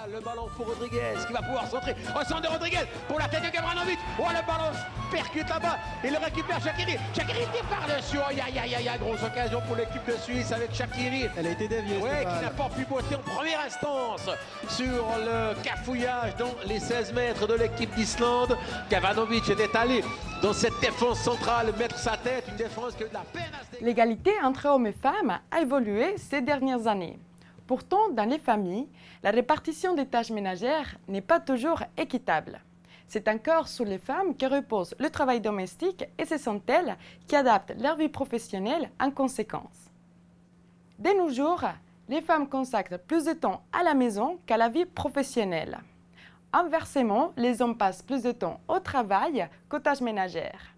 Le ballon pour Rodriguez qui va pouvoir centrer au centre de Rodriguez pour la tête de Gavranovic. Oh, le ballon percute là-bas. Il le récupère Shaqiri. Shaqiri tire par-dessus. Oh, grosse occasion pour l'équipe de Suisse avec Shaqiri. Elle a été déviée. Oui, qui n'a pas pu botter en première instance sur le cafouillage dans les 16 mètres de l'équipe d'Islande. Gavranovic était allé dans cette défense centrale mettre sa tête. Une défense qui a eu de la peine à se... L'égalité entre hommes et femmes a évolué ces dernières années. Pourtant, dans les familles, la répartition des tâches ménagères n'est pas toujours équitable. C'est encore sur les femmes que repose le travail domestique et ce sont elles qui adaptent leur vie professionnelle en conséquence. De nos jours, les femmes consacrent plus de temps à la maison qu'à la vie professionnelle. Inversement, les hommes passent plus de temps au travail qu'aux tâches ménagères.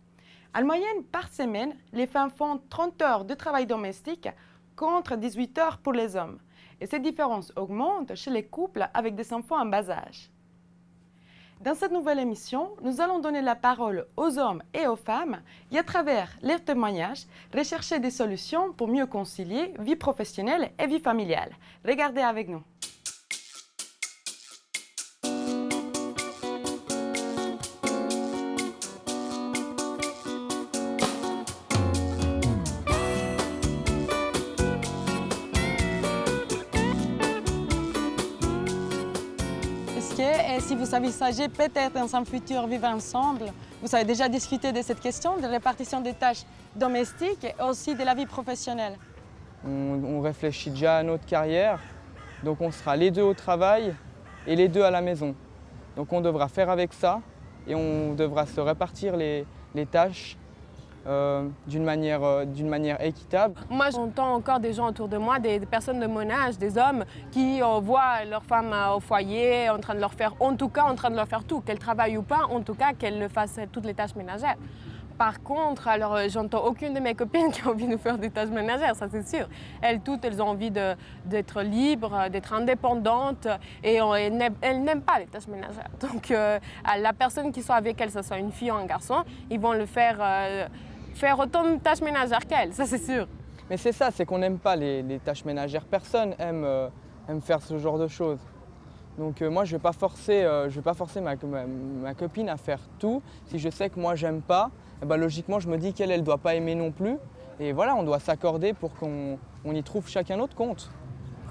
En moyenne, par semaine, les femmes font 30 heures de travail domestique contre 18 heures pour les hommes. Et ces différences augmentent chez les couples avec des enfants en bas âge. Dans cette nouvelle émission, nous allons donner la parole aux hommes et aux femmes et à travers leurs témoignages, rechercher des solutions pour mieux concilier vie professionnelle et vie familiale. Regardez avec nous. Et si vous envisagez peut-être dans un futur vivre ensemble, vous avez déjà discuté de cette question de répartition des tâches domestiques et aussi de la vie professionnelle? On réfléchit déjà à notre carrière, donc on sera les deux au travail et les deux à la maison. Donc on devra faire avec ça et on devra se répartir les tâches d'une manière équitable. Moi, j'entends encore des gens autour de moi, des personnes de mon âge, des hommes qui voient leur femme au foyer en train de leur faire, en tout cas en train de leur faire tout, qu'elle travaille ou pas, en tout cas qu'elle fasse toutes les tâches ménagères. Par contre, alors j'entends aucune de mes copines qui a envie de faire des tâches ménagères, ça c'est sûr. Elles toutes, elles ont envie d'être libres, d'être indépendantes et elles n'aiment pas les tâches ménagères. Donc la personne qui soit avec elle, que ce soit une fille ou un garçon, ils vont le faire autant de tâches ménagères qu'elle, ça c'est sûr. Mais c'est ça, c'est qu'on n'aime pas les tâches ménagères. Personne aime faire ce genre de choses. Donc moi, je ne vais pas forcer ma copine à faire tout. Si je sais que moi, j'aime pas, eh ben, logiquement, je me dis qu'elle ne doit pas aimer non plus. Et voilà, on doit s'accorder pour qu'on y trouve chacun notre compte.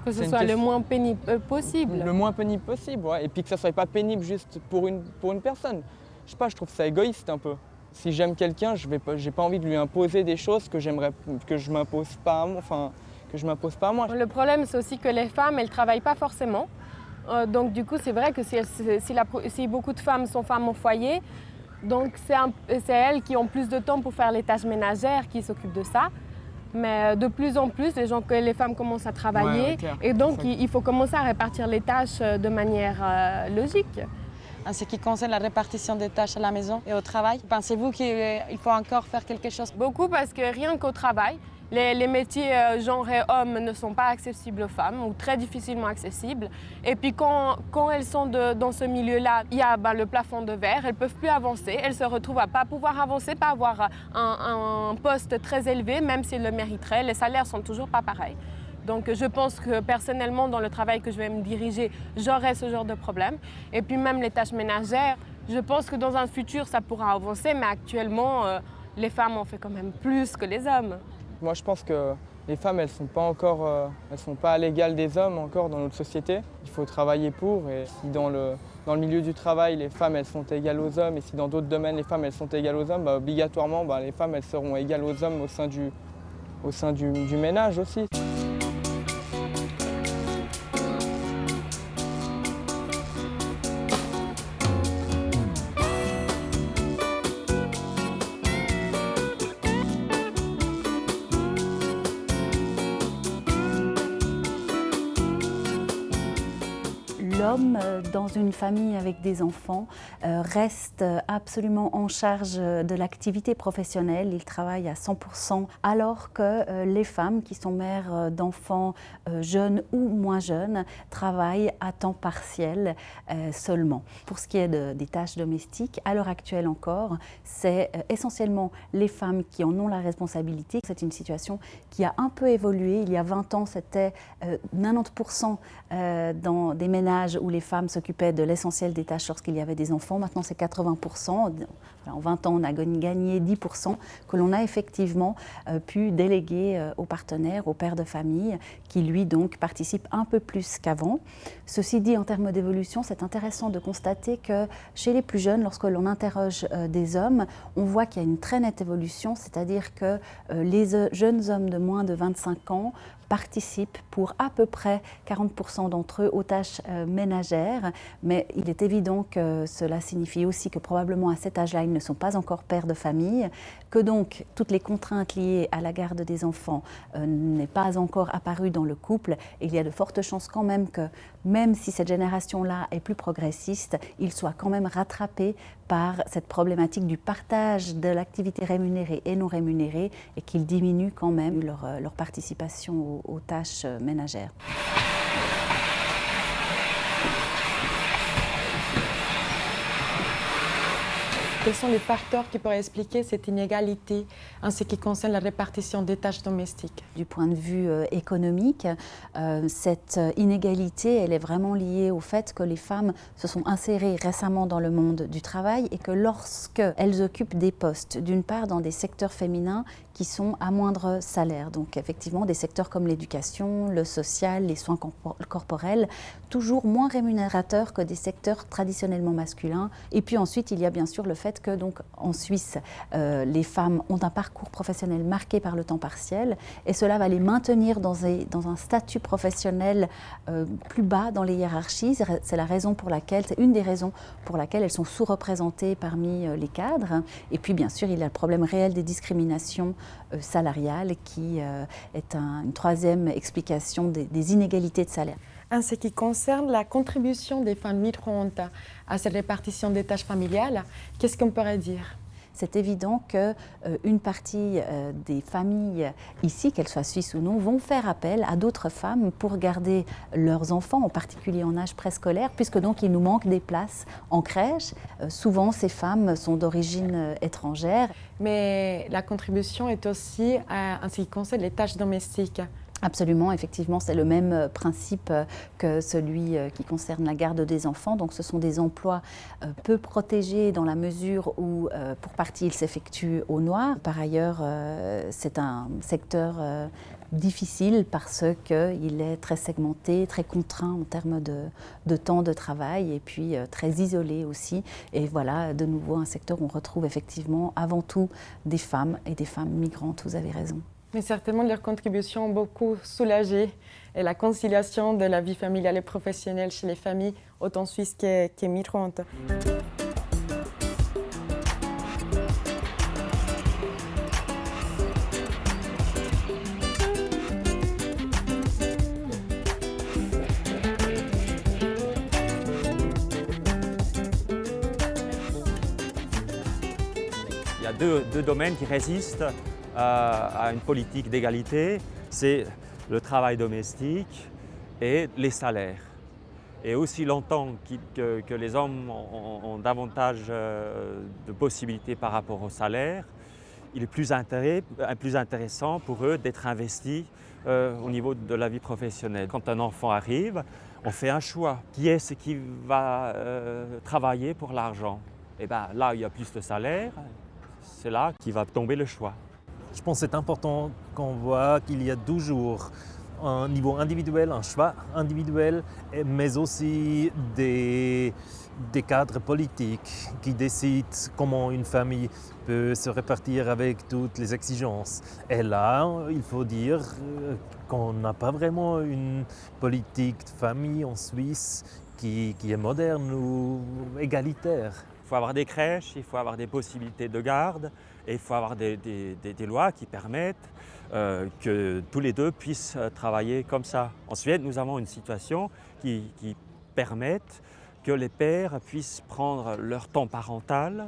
Que ce soit le moins pénible possible. Le moins pénible possible, ouais. Et puis que ça ne soit pas pénible juste pour une personne. Je sais pas, je trouve ça égoïste un peu. Si j'aime quelqu'un, je n'ai pas envie de lui imposer des choses que je m'impose pas à moi. Le problème, c'est aussi que les femmes, elles ne travaillent pas forcément. Donc du coup, c'est vrai que si beaucoup de femmes sont femmes au foyer, donc c'est elles qui ont plus de temps pour faire les tâches ménagères, qui s'occupent de ça. Mais de plus en plus, les femmes commencent à travailler et donc il faut commencer à répartir les tâches de manière logique. En ce qui concerne la répartition des tâches à la maison et au travail, pensez-vous qu'il faut encore faire quelque chose? Beaucoup, parce que rien qu'au travail, les métiers genre et hommes ne sont pas accessibles aux femmes ou très difficilement accessibles. Et puis quand elles sont dans ce milieu-là, il y a le plafond de verre, elles ne peuvent plus avancer, elles se retrouvent à ne pas pouvoir avancer, pas avoir un poste très élevé, même s'ils le mériteraient. Les salaires ne sont toujours pas pareils. Donc je pense que personnellement, dans le travail que je vais me diriger, j'aurai ce genre de problème. Et puis même les tâches ménagères, je pense que dans un futur, ça pourra avancer, mais actuellement, les femmes en fait quand même plus que les hommes. Moi, je pense que les femmes, elles ne sont pas à l'égal des hommes encore dans notre société. Il faut travailler pour, et si dans le milieu du travail, les femmes, elles sont égales aux hommes, et si dans d'autres domaines, les femmes, elles sont égales aux hommes, obligatoirement, les femmes, elles seront égales aux hommes au sein du ménage aussi. L'homme, dans une famille avec des enfants, reste absolument en charge de l'activité professionnelle. Il travaille à 100%, alors que les femmes qui sont mères d'enfants jeunes ou moins jeunes travaillent à temps partiel seulement. Pour ce qui est des tâches domestiques, à l'heure actuelle encore, c'est essentiellement les femmes qui en ont la responsabilité. C'est une situation qui a un peu évolué. Il y a 20 ans, c'était 90% dans des ménages où les femmes s'occupaient de l'essentiel des tâches lorsqu'il y avait des enfants. Maintenant, c'est 80%. En 20 ans, on a gagné 10% que l'on a effectivement pu déléguer aux partenaires, aux pères de famille, qui lui donc participent un peu plus qu'avant. Ceci dit, en termes d'évolution, c'est intéressant de constater que chez les plus jeunes, lorsque l'on interroge des hommes, on voit qu'il y a une très nette évolution, c'est-à-dire que les jeunes hommes de moins de 25 ans participent pour à peu près 40% d'entre eux aux tâches ménagères, mais il est évident que cela signifie aussi que probablement à cet âge-là, ils ne sont pas encore pères de famille, que donc toutes les contraintes liées à la garde des enfants n'est pas encore apparues dans le couple. Et il y a de fortes chances quand même que, même si cette génération-là est plus progressiste, ils soient quand même rattrapés par cette problématique du partage de l'activité rémunérée et non rémunérée, et qu'ils diminuent quand même leur participation aux tâches ménagères. Quels sont les facteurs qui pourraient expliquer cette inégalité en ce qui concerne la répartition des tâches domestiques? Du point de vue économique, cette inégalité, elle est vraiment liée au fait que les femmes se sont insérées récemment dans le monde du travail et que lorsqu'elles occupent des postes, d'une part dans des secteurs féminins qui sont à moindre salaire, donc effectivement des secteurs comme l'éducation, le social, les soins corporels, toujours moins rémunérateurs que des secteurs traditionnellement masculins. Et puis ensuite, il y a bien sûr le fait que donc en Suisse, les femmes ont un parcours professionnel marqué par le temps partiel, et cela va les maintenir dans un statut professionnel plus bas dans les hiérarchies. C'est une des raisons pour laquelle elles sont sous-représentées parmi les cadres. Et puis bien sûr, il y a le problème réel des discriminations salariales qui est une troisième explication des inégalités de salaire. En ce qui concerne la contribution des femmes migrantes à cette répartition des tâches familiales, qu'est-ce qu'on pourrait dire? C'est évident qu'une partie des familles ici, qu'elles soient suisses ou non, vont faire appel à d'autres femmes pour garder leurs enfants, en particulier en âge préscolaire, puisque donc il nous manque des places en crèche. Souvent, ces femmes sont d'origine étrangère. Mais la contribution est aussi en ce qui concerne les tâches domestiques. Absolument, effectivement, c'est le même principe que celui qui concerne la garde des enfants. Donc ce sont des emplois peu protégés dans la mesure où, pour partie, ils s'effectuent au noir. Par ailleurs, c'est un secteur difficile parce qu'il est très segmenté, très contraint en termes de temps de travail et puis très isolé aussi. Et voilà, de nouveau, un secteur où on retrouve effectivement avant tout des femmes et des femmes migrantes, vous avez raison. Mais certainement, leurs contributions ont beaucoup soulagé et la conciliation de la vie familiale et professionnelle chez les familles, autant suisses qu'émigrantes. Il y a deux domaines qui résistent à une politique d'égalité, c'est le travail domestique et les salaires. Et aussi longtemps que les hommes ont davantage de possibilités par rapport au salaire, il est plus intéressant pour eux d'être investis au niveau de la vie professionnelle. Quand un enfant arrive, on fait un choix. Qui est-ce qui va travailler pour l'argent? Et bien là, il y a plus de salaire, c'est là qu'il va tomber le choix. Je pense que c'est important qu'on voit qu'il y a toujours un niveau individuel, un choix individuel, mais aussi des cadres politiques qui décident comment une famille peut se répartir avec toutes les exigences. Et là, il faut dire qu'on n'a pas vraiment une politique de famille en Suisse qui est moderne ou égalitaire. Il faut avoir des crèches, il faut avoir des possibilités de garde et il faut avoir des lois qui permettent que tous les deux puissent travailler comme ça. En Suède, nous avons une situation qui permettent que les pères puissent prendre leur temps parental,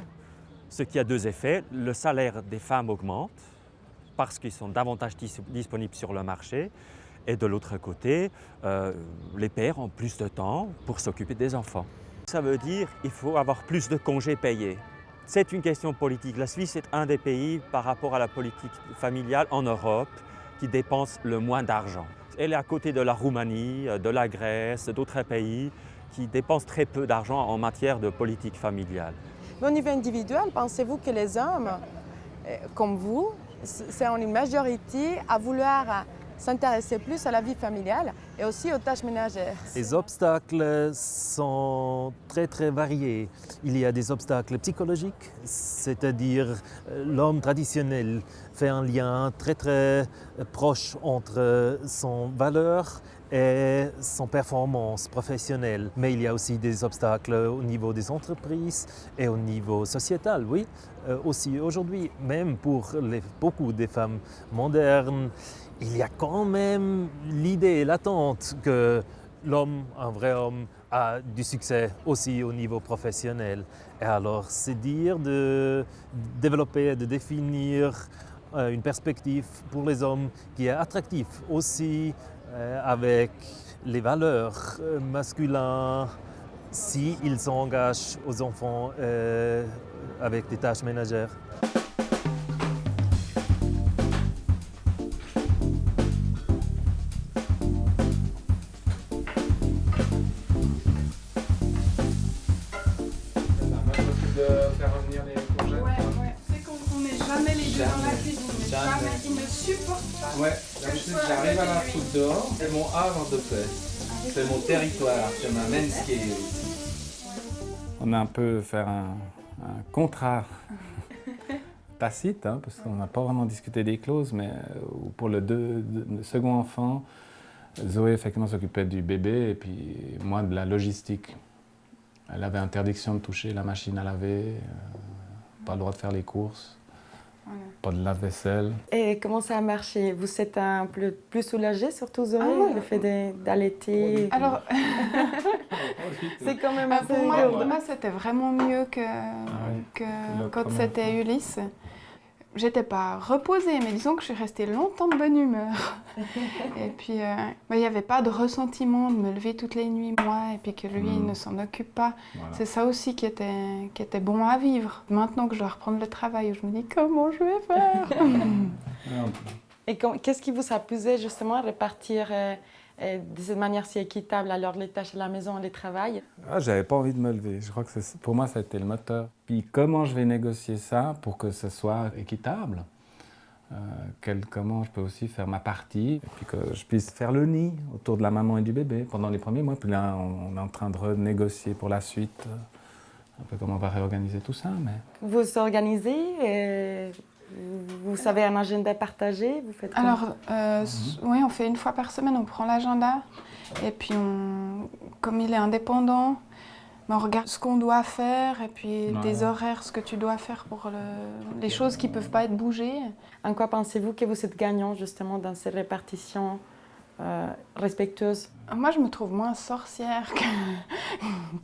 ce qui a deux effets. Le salaire des femmes augmente parce qu'ils sont davantage disponibles sur le marché. Et de l'autre côté, les pères ont plus de temps pour s'occuper des enfants. Ça veut dire qu'il faut avoir plus de congés payés. C'est une question politique. La Suisse est un des pays par rapport à la politique familiale en Europe qui dépense le moins d'argent. Elle est à côté de la Roumanie, de la Grèce, d'autres pays qui dépensent très peu d'argent en matière de politique familiale. Mais au niveau individuel, pensez-vous que les hommes, comme vous, sont une majorité à vouloir s'intéresser plus à la vie familiale et aussi aux tâches ménagères? Les obstacles sont très très variés. Il y a des obstacles psychologiques, c'est-à-dire l'homme traditionnel fait un lien très très proche entre son valeur et son performance professionnelle. Mais il y a aussi des obstacles au niveau des entreprises et au niveau sociétal, oui. Aussi aujourd'hui, même pour beaucoup des femmes modernes, il y a quand même l'idée, l'attente que l'homme, un vrai homme, a du succès aussi au niveau professionnel. Et alors, c'est dire de développer, de définir une perspective pour les hommes qui est attractive aussi avec les valeurs masculines s'ils s'engagent aux enfants avec des tâches ménagères. C'est qu'on n'est jamais les deux dans la cuisine, mais jamais, ils ne supportent pas. Ouais, d'habitude j'arrive à la foutre dehors, c'est mon havre de paix, c'est mon territoire, c'est ma manscape. On a un peu fait un contrat tacite, hein, parce qu'on n'a pas vraiment discuté des clauses, mais pour le second enfant, Zoé effectivement s'occupait du bébé et puis moi de la logistique. Elle avait interdiction de toucher la machine à laver, pas le droit de faire les courses, pas de lave-vaisselle. Et comment ça a marché? Vous êtes un peu plus soulagée, surtout Zoé, le fait d'allaiter? Alors, c'est quand même assez pour lourd. moi, c'était vraiment mieux que quand c'était Ulysse. J'étais pas reposée, mais disons que je suis restée longtemps de bonne humeur. Et puis, il n'y avait pas de ressentiment de me lever toutes les nuits, moi, et puis que lui ne s'en occupe pas. Voilà. C'est ça aussi qui était bon à vivre. Maintenant que je dois reprendre le travail, je me dis comment je vais faire. Et qu'est-ce qui vous a poussé justement à répartir de cette manière si équitable alors les tâches à la maison et le travail? J'avais pas envie de me lever. Je crois que pour moi, ça a été le moteur. Puis comment je vais négocier ça pour que ce soit équitable? Comment je peux aussi faire ma partie et puis que je puisse faire le nid autour de la maman et du bébé pendant les premiers mois. Puis là, on est en train de renégocier pour la suite un peu comment on va réorganiser tout ça. Mais... Vous vous organisez vous savez un agenda partagé? Vous faites comment? Alors, oui, on fait une fois par semaine, on prend l'agenda et puis comme il est indépendant, on regarde ce qu'on doit faire et puis des horaires, ce que tu dois faire pour les choses qui ne peuvent pas être bougées. En quoi pensez-vous que vous êtes gagnant justement dans ces répartitions respectueuses? Moi, je me trouve moins sorcière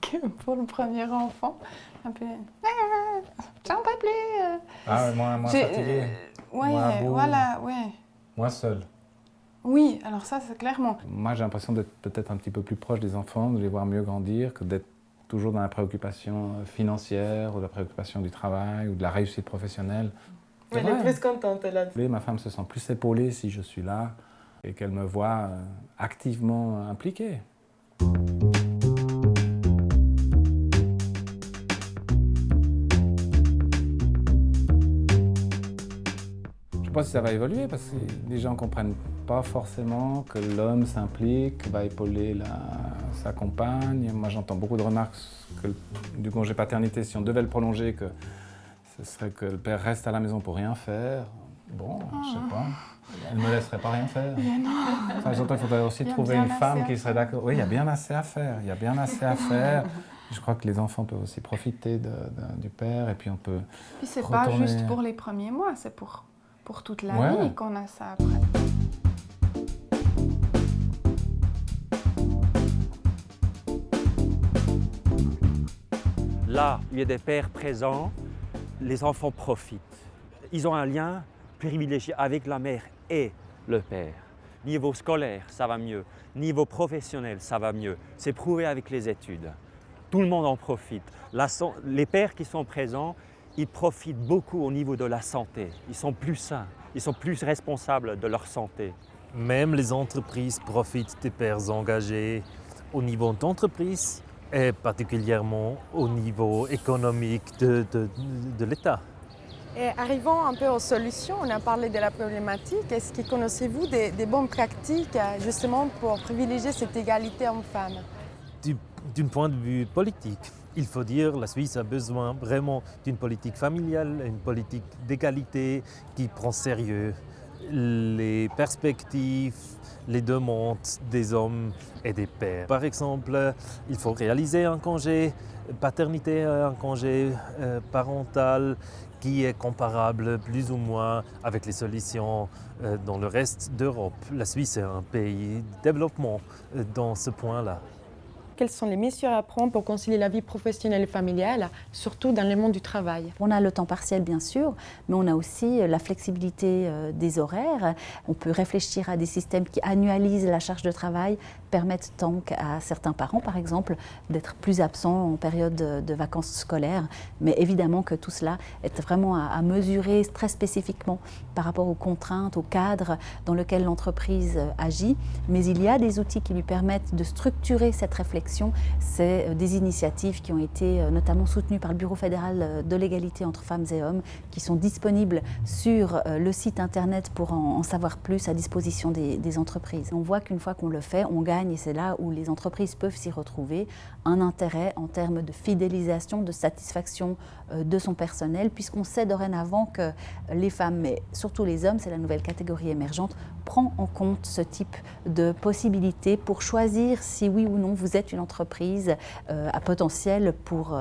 que pour le premier enfant. Un peu... J'en peux plus. Moins fatigué. Voilà. Moi seul. Oui, alors ça, c'est clairement. Moi, j'ai l'impression d'être peut-être un petit peu plus proche des enfants, de les voir mieux grandir, que d'être toujours dans la préoccupation financière, ou la préoccupation du travail, ou de la réussite professionnelle. Elle est plus contente, elle a dit. Ma femme se sent plus épaulée si je suis là, et qu'elle me voit activement impliquée. Je ne sais pas si ça va évoluer parce que les gens ne comprennent pas forcément que l'homme s'implique, va épauler sa compagne. Moi, j'entends beaucoup de remarques du congé paternité, si on devait le prolonger, que ce serait que le père reste à la maison pour rien faire. Bon, je sais pas. Elle ne me laisserait pas rien faire. Enfin, j'entends qu'il faudrait aussi trouver une femme qui serait d'accord. Oui, il y a bien assez à faire. Il y a bien assez à faire. Je crois que les enfants peuvent aussi profiter du père et puis on peut. Puis c'est pas juste pour les premiers mois, c'est pour toute la vie qu'on a ça après. là où il y a des pères présents, les enfants profitent. Ils ont un lien privilégié avec la mère et le père. Niveau scolaire, ça va mieux. Niveau professionnel, ça va mieux. C'est prouvé avec les études. Tout le monde en profite. Les pères qui sont présents, ils profitent beaucoup au niveau de la santé. Ils sont plus sains, ils sont plus responsables de leur santé. Même les entreprises profitent des pères engagés au niveau d'entreprise et particulièrement au niveau économique de l'État. Et arrivons un peu aux solutions, on a parlé de la problématique. Est-ce que connaissez-vous des bonnes pratiques justement pour privilégier cette égalité homme-femme? D'un point de vue politique, il faut dire que la Suisse a besoin vraiment d'une politique familiale, une politique d'égalité qui prend sérieux les perspectives, les demandes des hommes et des pères. Par exemple, il faut réaliser un congé paternité, un congé parental qui est comparable plus ou moins avec les solutions dans le reste d'Europe. La Suisse est un pays de développement dans ce point-là. Quelles sont les mesures à prendre pour concilier la vie professionnelle et familiale, surtout dans le monde du travail? On a le temps partiel bien sûr, mais on a aussi la flexibilité des horaires. On peut réfléchir à des systèmes qui annualisent la charge de travail, permettent donc à certains parents par exemple d'être plus absents en période de vacances scolaires. Mais évidemment que tout cela est vraiment à mesurer très spécifiquement par rapport aux contraintes, au cadre dans lequel l'entreprise agit. Mais il y a des outils qui lui permettent de structurer cette réflexion. C'est des initiatives qui ont été notamment soutenues par le Bureau fédéral de l'égalité entre femmes et hommes, qui sont disponibles sur le site internet pour en savoir plus à disposition des entreprises. On voit qu'une fois qu'on le fait, on gagne, et c'est là où les entreprises peuvent s'y retrouver, un intérêt en termes de fidélisation, de satisfaction de son personnel, puisqu'on sait dorénavant que les femmes, mais surtout les hommes, c'est la nouvelle catégorie émergente, prend en compte ce type de possibilités pour choisir si oui ou non vous êtes une entreprise à potentiel pour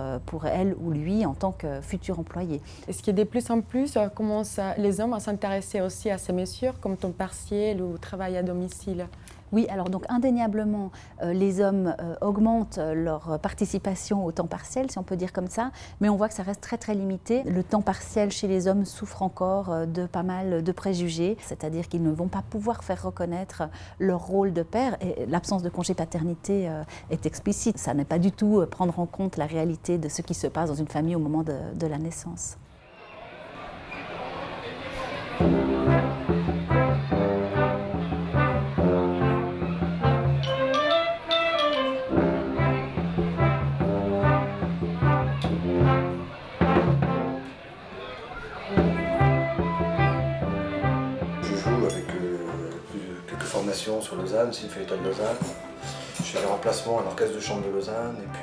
elle ou lui en tant que futur employé. Est-ce que de plus en plus commencent les hommes à s'intéresser aussi à ces mesures comme temps partiel ou travail à domicile? Oui, alors donc indéniablement, les hommes augmentent leur participation au temps partiel, si on peut dire comme ça, mais on voit que ça reste très très limité. Le temps partiel chez les hommes souffre encore de pas mal de préjugés, c'est-à-dire qu'ils ne vont pas pouvoir faire reconnaître leur rôle de père, et l'absence de congé paternité est explicite. Ça n'est pas du tout prendre en compte la réalité de ce qui se passe dans une famille au moment de la naissance. Sur Lausanne, c'est une feuilleton de Lausanne. Je fais des remplacements à l'orchestre de chambre de Lausanne et puis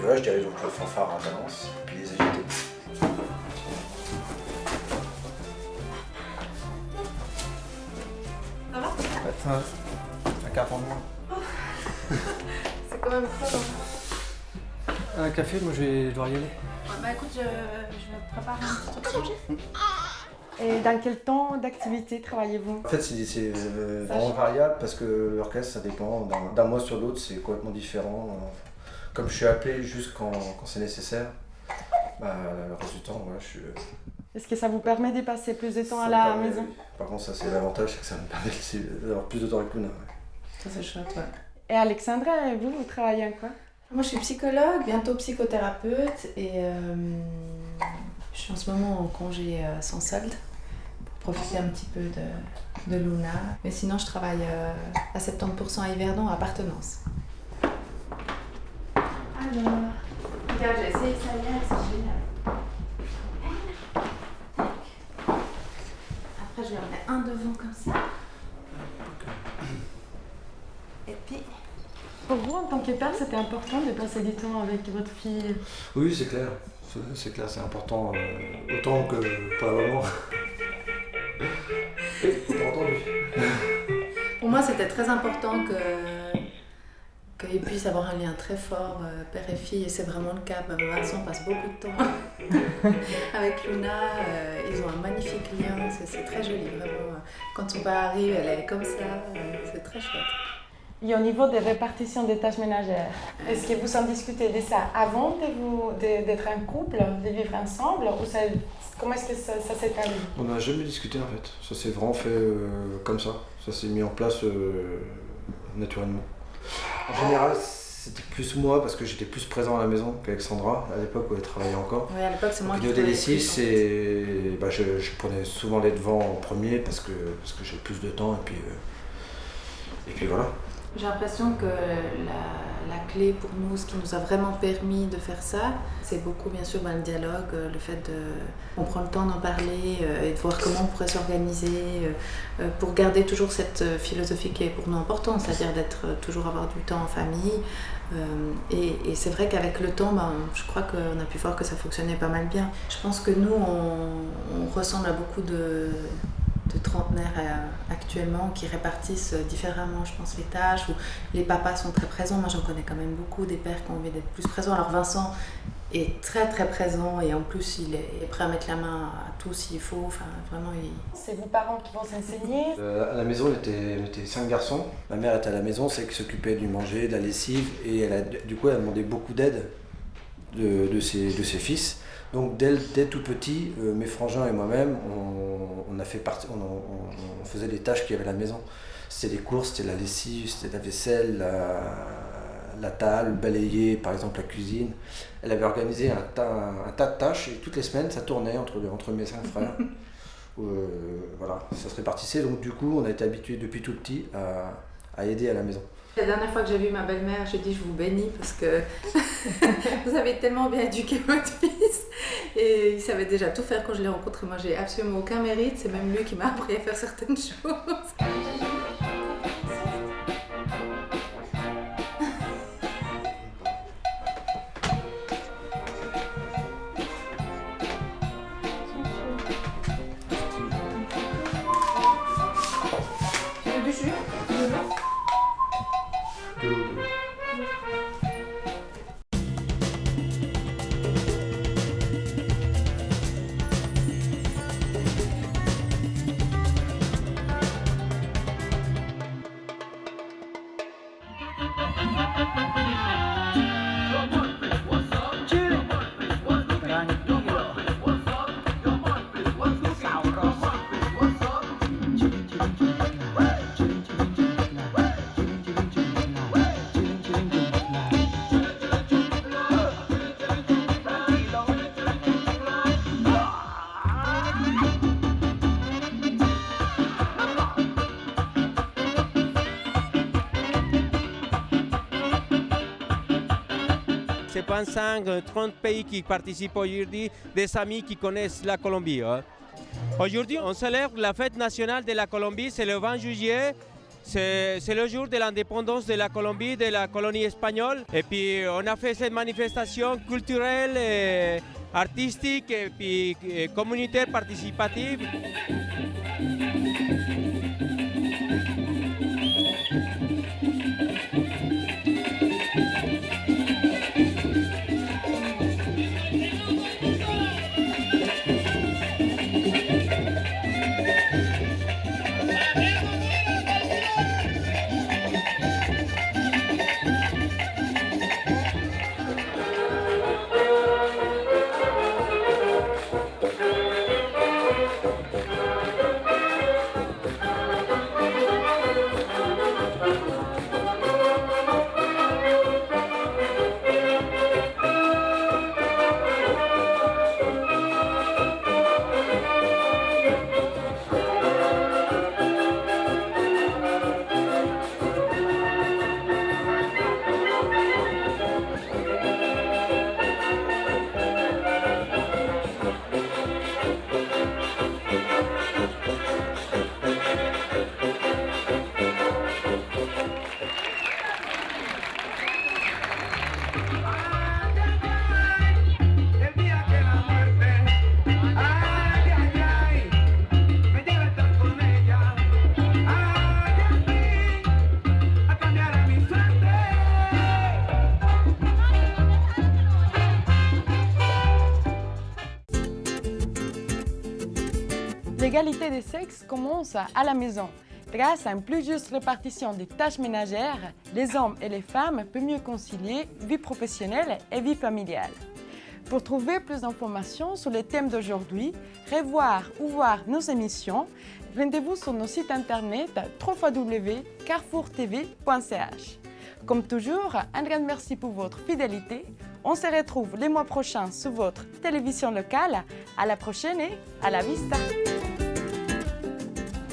voilà, je dirige donc le fanfare à Valence et puis les agités. Ça va? Attends, un café en moins. C'est quand même trop. Un café, moi je dois y aller. Bah écoute, je prépare un petit truc à manger. Et dans quel temps d'activité travaillez-vous? En fait, c'est vraiment variable parce que l'orchestre, ça dépend. D'un mois sur l'autre, c'est complètement différent. Comme je suis appelé juste quand c'est nécessaire, bah, le reste du temps, voilà, je suis... Est-ce que ça vous permet de passer plus de temps à la maison? Par contre, ça c'est l'avantage, c'est que ça me permet d'avoir plus de temps avec Luna. Ouais. Ça c'est chouette, ouais. Et Alexandra, vous travaillez en quoi? Moi je suis psychologue, bientôt psychothérapeute et je suis en ce moment en congé sans solde pour profiter un petit peu de Luna. Mais sinon je travaille à 70% à Yverdon à Appartenance. Alors, regarde, j'ai essayé ça hier, c'est génial. Après je vais en mettre un devant comme ça. Et puis... Pour vous, en tant que père, c'était important de passer du temps avec votre fille? Oui, c'est clair. C'est clair, c'est important. Autant que pour la maman. Oui, t'as entendu. Pour moi, c'était très important qu'ils puissent avoir un lien très fort, père et fille, et c'est vraiment le cas. Vincent passe beaucoup de temps avec Luna, ils ont un magnifique lien, c'est très joli, vraiment. Quand son père arrive, elle est comme ça, c'est très chouette. Et au niveau des répartitions des tâches ménagères, est-ce que vous en discutez de ça avant d'être un couple, de vivre ensemble ou ça, comment est-ce que ça s'est établi? On n'a jamais discuté en fait, ça s'est vraiment fait comme ça s'est mis en place naturellement. En général, c'était plus moi parce que j'étais plus présent à la maison qu'Alexandra à l'époque où elle travaillait encore. Oui, à l'époque, c'est moi qui faisais des lessives, je prenais souvent les devants en premier parce que j'ai plus de temps et puis voilà. J'ai l'impression que la clé pour nous, ce qui nous a vraiment permis de faire ça, c'est beaucoup bien sûr le dialogue, le fait qu'on prend le temps d'en parler et de voir comment on pourrait s'organiser pour garder toujours cette philosophie qui est pour nous importante, c'est-à-dire toujours avoir du temps en famille. Et c'est vrai qu'avec le temps, je crois qu'on a pu voir que ça fonctionnait pas mal bien. Je pense que nous, on ressemble à beaucoup de trentenaires actuellement qui répartissent différemment, je pense, les tâches, où les papas sont très présents. Moi, j'en connais quand même beaucoup, des pères qui ont envie d'être plus présents. Alors Vincent est très très présent et en plus, il est prêt à mettre la main à tout s'il faut. Enfin, vraiment, C'est vos parents qui vont s'enseigner? À la maison, on était 5 garçons. Ma mère était à la maison, c'est elle qui s'occupait du manger, de la lessive, et du coup, elle a demandé beaucoup d'aide de ses fils. Donc dès tout petit, mes frangins et moi-même, on faisait des tâches qu'il y avait à la maison. C'était les courses, c'était la lessive, c'était la vaisselle, la table, balayer par exemple la cuisine. Elle avait organisé un tas de tâches et toutes les semaines ça tournait entre mes 5 frères. Voilà, ça se répartissait, donc du coup on a été habitués depuis tout petit à aider à la maison. La dernière fois que j'ai vu ma belle-mère, j'ai dit je vous bénis parce que vous avez tellement bien éduqué votre fils et il savait déjà tout faire quand je l'ai rencontré. Moi j'ai absolument aucun mérite, c'est même lui qui m'a appris à faire certaines choses. C'est 25-30 pays qui participent aujourd'hui, des amis qui connaissent la Colombie. Hein. Aujourd'hui, on célèbre la fête nationale de la Colombie, c'est le 20 juillet. C'est le jour de l'indépendance de la Colombie, de la colonie espagnole. Et puis on a fait cette manifestation culturelle, artistique et puis communautaire participative. L'égalité des sexes commence à la maison. Grâce à une plus juste répartition des tâches ménagères, les hommes et les femmes peuvent mieux concilier vie professionnelle et vie familiale. Pour trouver plus d'informations sur les thèmes d'aujourd'hui, revoir ou voir nos émissions, rendez-vous sur nos sites internet www.carrefourtv.ch. Comme toujours, un grand merci pour votre fidélité. On se retrouve les mois prochains sur votre télévision locale. À la prochaine et à la vista!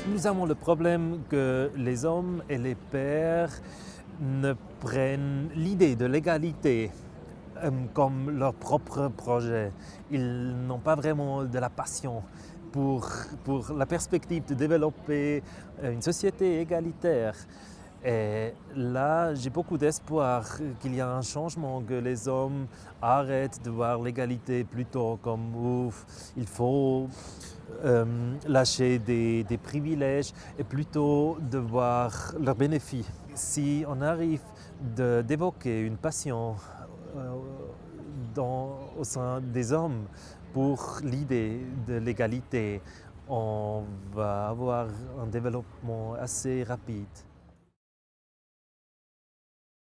Nous avons le problème que les hommes et les pères ne prennent l'idée de l'égalité comme leur propre projet. Ils n'ont pas vraiment de la passion pour la perspective de développer une société égalitaire. Et là, j'ai beaucoup d'espoir qu'il y a un changement, que les hommes arrêtent de voir l'égalité plutôt comme ouf, il faut lâcher des privilèges et plutôt de voir leurs bénéfices. Si on arrive d'évoquer une passion au sein des hommes pour l'idée de l'égalité, on va avoir un développement assez rapide.